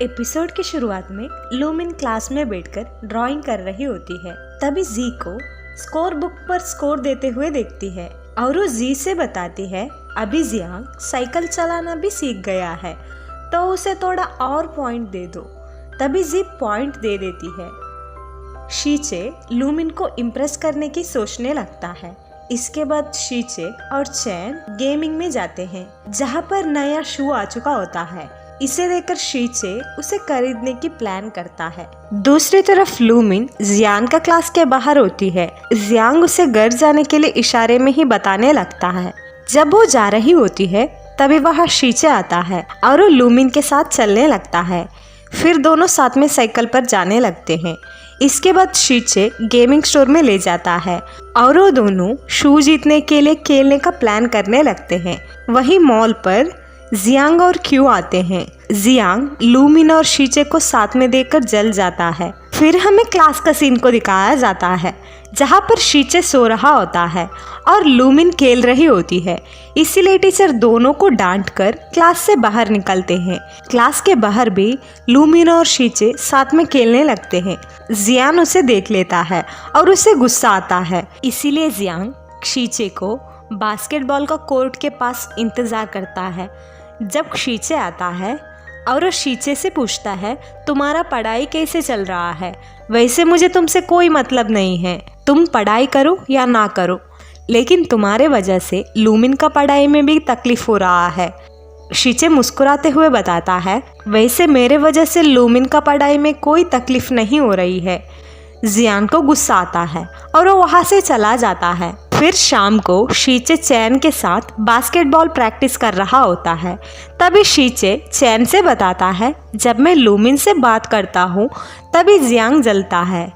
Episode की शुरुआत में लूमिन क्लास में बैठकर ड्राइंग कर रही होती है। तभी जी को स्कोर बुक पर स्कोर देते हुए देखती है और वो जी से बताती है अभी जियांग साइकिल चलाना भी सीख गया है तो उसे थोड़ा और पॉइंट दे दो। तभी जी पॉइंट दे देती है। शीचे लूमिन को इम्प्रेस करने की सोचने लगता है। इसके बाद शीचे और चैन गेमिंग में जाते हैं जहाँ पर नया शू आ चुका होता है। इसे देखकर शीचे उसे खरीदने की प्लान करता है। दूसरी तरफ लूमिन जियांग का क्लास के बाहर होती है। जियांग उसे घर जाने के लिए इशारे में ही बताने लगता है। जब वो जा रही होती है तभी वहाँ शीचे आता है और वो लूमिन के साथ चलने लगता है। फिर दोनों साथ में साइकिल पर जाने लगते हैं। इसके बाद शीचे गेमिंग स्टोर में ले जाता है और वो दोनों शू जीतने के लिए खेलने का प्लान करने लगते हैं। वही मॉल पर जियांग और क्यू आते हैं। जियांग लूमिन और शीचे को साथ में देखकर जल जाता है। फिर हमें क्लास का सीन को दिखाया जाता है जहाँ पर शीचे सो रहा होता है और लूमिन खेल रही होती है। इसीलिए टीचर दोनों को डांट कर क्लास से बाहर निकलते हैं। क्लास के बाहर भी लूमिन और शीचे साथ में खेलने लगते हैं। जियांग उसे देख लेता है और उसे गुस्सा आता है। इसीलिए जियांग शीचे को बास्केटबॉल का कोर्ट के पास इंतजार करता है। जब शीचे आता है और वो शीचे से पूछता है तुम्हारा पढ़ाई कैसे चल रहा है, वैसे मुझे तुमसे कोई मतलब नहीं है, तुम पढ़ाई करो या ना करो, लेकिन तुम्हारे वजह से लूमिन का पढ़ाई में भी तकलीफ हो रहा है। शीचे मुस्कुराते हुए बताता है वैसे मेरे वजह से लूमिन का पढ़ाई में कोई तकलीफ नहीं हो रही है। जियांग को गुस्सा आता है और वो वहाँ से चला जाता है। फिर शाम को शीचे चैन के साथ बास्केटबॉल प्रैक्टिस कर रहा होता है। तभी शीचे चैन से बताता है जब मैं लूमिन से बात करता हूँ तभी जियांग जलता है।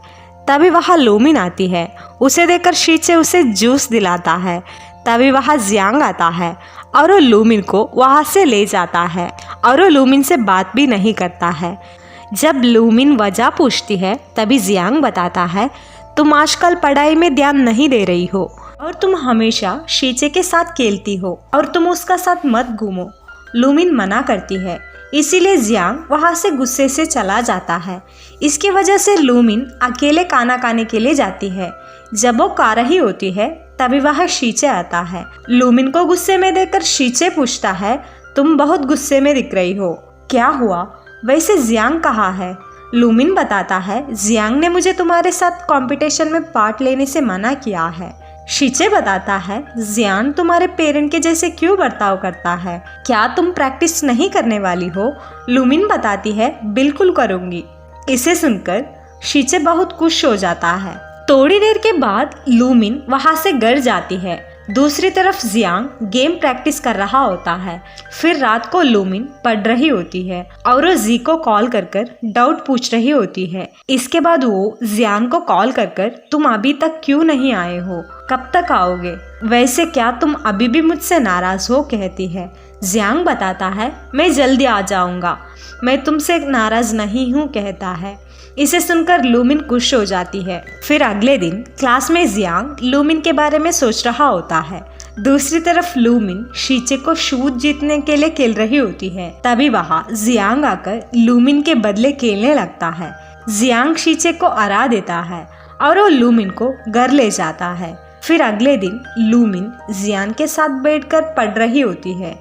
तभी वहाँ लूमिन आती है। उसे देखकर शीचे उसे जूस दिलाता है। तभी वहाँ जियांग आता है और वो लूमिन को वहाँ से ले जाता है और वो लूमिन से बात भी नहीं करता है। जब लूमिन वजह पूछती है तभी जियांग बताता है तुम आजकल पढ़ाई में ध्यान नहीं दे रही हो और तुम हमेशा शीचे के साथ खेलती हो और तुम उसका साथ मत घूमो। लूमिन मना करती है। इसीलिए जियांग वहाँ से गुस्से से चला जाता है। इसकी वजह से लूमिन अकेले खाना खाने के लिए जाती है। जब वो खा रही होती है तभी वह शीचे आता है। लूमिन को गुस्से में देखकर शीचे पूछता है तुम बहुत गुस्से में दिख रही हो, क्या हुआ? वैसे जियांग कहाँ है? लूमिन बताता है जियांग ने मुझे तुम्हारे साथ कंपटीशन में पार्ट लेने से मना किया है। शीचे बताता है जियांग तुम्हारे पेरेंट के जैसे क्यों बर्ताव करता है, क्या तुम प्रैक्टिस नहीं करने वाली हो? लूमिन बताती है बिल्कुल करूंगी। इसे सुनकर शीचे बहुत खुश हो जाता है। थोड़ी देर के बाद लूमिन वहां से घर जाती है। दूसरी तरफ जियांग गेम प्रैक्टिस कर रहा होता है। फिर रात को लूमिन पढ़ रही होती है और वो जी को कॉल कर डाउट पूछ रही होती है। इसके बाद वो जियांग को कॉल कर तुम अभी तक क्यों नहीं आए हो, कब तक आओगे, वैसे क्या तुम अभी भी मुझसे नाराज हो, कहती है। जियांग बताता है मैं जल्दी आ जाऊंगा, मैं तुमसे नाराज नहीं हूँ, कहता है। इसे सुनकर लूमिन खुश हो जाती है। फिर अगले दिन क्लास में जियांग लूमिन के बारे में सोच रहा होता है। दूसरी तरफ लूमिन शीचे को शूज जीतने के लिए खेल रही होती है। तभी वहाँ जियांग आकर लूमिन के बदले खेलने लगता है। जियांग शीचे को हरा देता है और वो लूमिन को घर ले जाता है। फिर अगले दिन लूमिन जियांग के साथ बैठकर पढ़ रही होती है।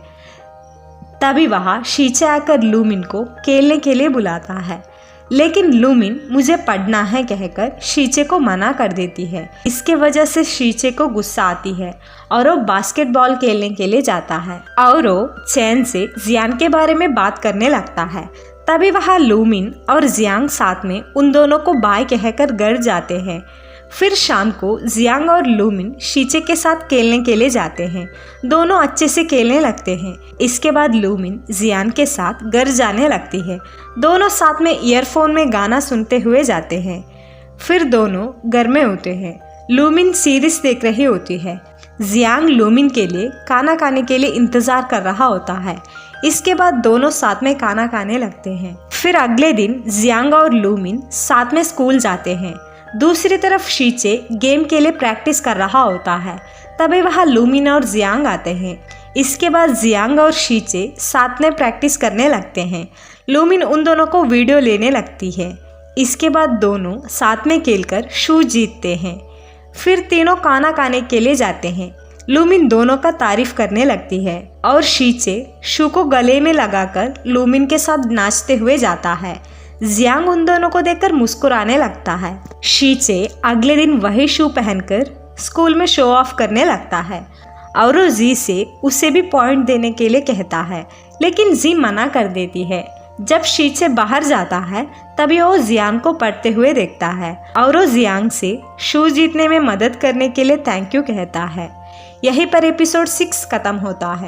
तभी वहाँ शीचे आकर लूमिन को खेलने के लिए बुलाता है, लेकिन लूमिन मुझे पढ़ना है कहकर शीचे को मना कर देती है। इसके वजह से शीचे को गुस्सा आती है और वो बास्केटबॉल खेलने के लिए जाता है और वो चैन से जियांग के बारे में बात करने लगता है। तभी वहाँ लूमिन और जियांग साथ में उन दोनों को बाय कहकर घर जाते हैं। फिर शाम को जियांग और लूमिन शीचे के साथ खेलने के लिए जाते हैं। दोनों अच्छे से खेलने लगते हैं। इसके बाद लूमिन जियांग के साथ घर जाने लगती है। दोनों साथ में ईयरफोन में गाना सुनते हुए जाते हैं। फिर दोनों घर में होते हैं। लूमिन सीरीज देख रही होती है। जियांग लूमिन के लिए खाना खाने के लिए इंतजार कर रहा होता है। इसके बाद दोनों साथ में खाना खाने लगते हैं। फिर अगले दिन जियांग और लूमिन साथ में स्कूल जाते हैं। दूसरी तरफ शीचे गेम के लिए प्रैक्टिस कर रहा होता है। तभी वहाँ लूमिन और जियांग आते हैं। इसके बाद जियांग और शीचे साथ में प्रैक्टिस करने लगते हैं। लूमिन उन दोनों को वीडियो लेने लगती है। इसके बाद दोनों साथ में खेलकर शू जीतते हैं। फिर तीनों खाना खाने के लिए जाते हैं। लूमिन दोनों का तारीफ करने लगती है और शीचे शू को गले में लगाकर लूमिन के साथ नाचते हुए जाता है। जियांग उन दोनों को देखकर मुस्कुराने लगता है। शीचे अगले दिन वही शू पहनकर स्कूल में शो ऑफ करने लगता है और वो जी से उसे भी पॉइंट देने के लिए कहता है, लेकिन जी मना कर देती है। जब शीचे बाहर जाता है तभी वो जियांग को पढ़ते हुए देखता है और वो जियांग से शू जीतने में मदद करने के लिए थैंक यू कहता है। यहीं पर एपिसोड 6 खत्म होता है।